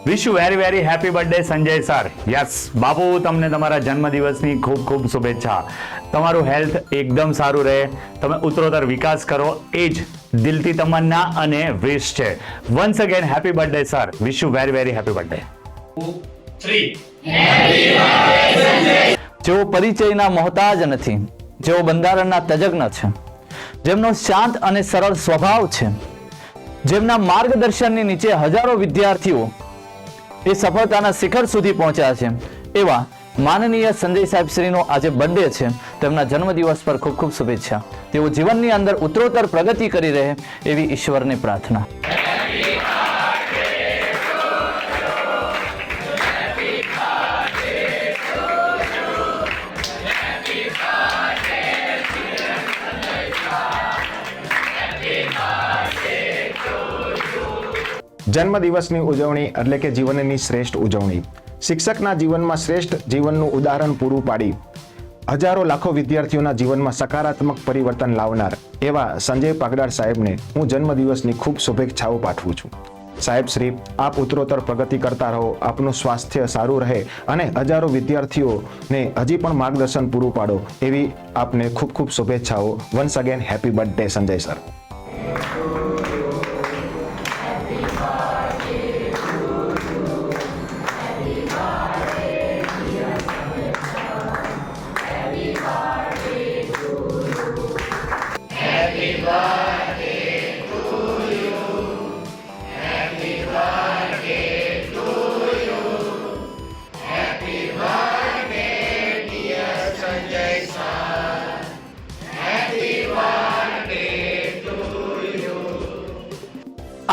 Wish you very very happy birthday Sanjay sir. Yes બાપુ, તમને તમારા જન્મદિવસની ખૂબ ખૂબ શુભેચ્છા. તમારું હેલ્થ એકદમ સારું રહે, તમે ઉત્તરોત્તર વિકાસ કરો, એ જ દિલથી તમન્ના અને વિશ છે. Once again happy birthday sir. Wish you very very happy birthday. જેઓ પરિચયના મોહતાજ નથી, જેઓ બંધારણના તજજ્ઞ છે, જેમનો શાંત અને સરળ સ્વભાવ છે, જેમના માર્ગદર્શનની નીચે હજારો વિદ્યાર્થીઓ એ સફળતાના શિખર સુધી પહોંચ્યા છે, એવા માનનીય સંજય સાહેબ શ્રીનો આજે બર્થડે છે. તેમના જન્મદિવસ પર ખૂબ ખૂબ શુભેચ્છા. તેઓ જીવનની અંદર ઉત્તરોત્તર પ્રગતિ કરી રહે એવી ઈશ્વરની પ્રાર્થના. જન્મદિવસની ઉજવણી એટલે કે જીવનની શ્રેષ્ઠ ઉજવણી. શિક્ષકના જીવનમાં શ્રેષ્ઠ જીવનનું ઉદાહરણ પૂરું પાડી હજારો લાખો વિદ્યાર્થીઓના જીવનમાં સકારાત્મક પરિવર્તન લાવનાર એવા સંજય પાગડાર સાહેબને હું જન્મદિવસની ખૂબ શુભેચ્છાઓ પાઠવું છું. સાહેબ શ્રી, આપ ઉત્તરોત્તર પ્રગતિ કરતા રહો, આપનું સ્વાસ્થ્ય સારું રહે અને હજારો વિદ્યાર્થીઓને હજી પણ માર્ગદર્શન પૂરું પાડો એવી આપને ખૂબ ખૂબ શુભેચ્છાઓ. Once again happy birthday Sanjay sir.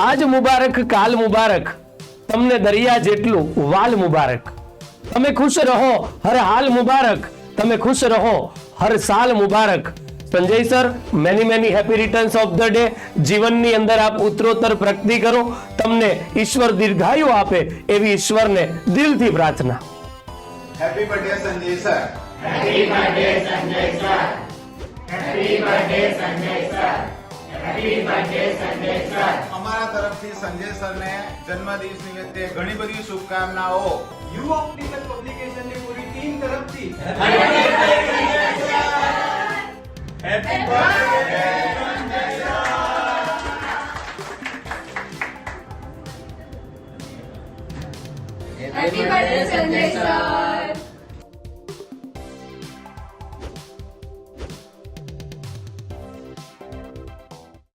આજ મુબારક કાલ મુબારક, તમને દરિયા જેટલું વાલ મુબારક. તમે ખુશ રહો હર હાલ મુબારક, તમે ખુશ રહો હર સાલ મુબારક. Sanjay sir, many many happy returns of the day. જીવનની અંદર આપ ઉત્તરોત્તર પ્રગતિ કરો, તમને ઈશ્વર દીર્ઘાયુ આપે એવી ઈશ્વરને દિલથી પ્રાર્થના. Happy birthday Sanjay sir. Happy birthday Sanjay sir. Happy birthday Sanjay sir. Happy birthday Sanjay sir. અમારા તરફથી સંજય સરને જન્મદિવસ નિમિત્તે ઘણી બધી શુભકામનાઓ. યુ ઓપ્ટિકલ પબ્લિકેશનની પૂરી ટીમ તરફથી happy birthday Sanjay sir. Happy birthday Sanjay sir.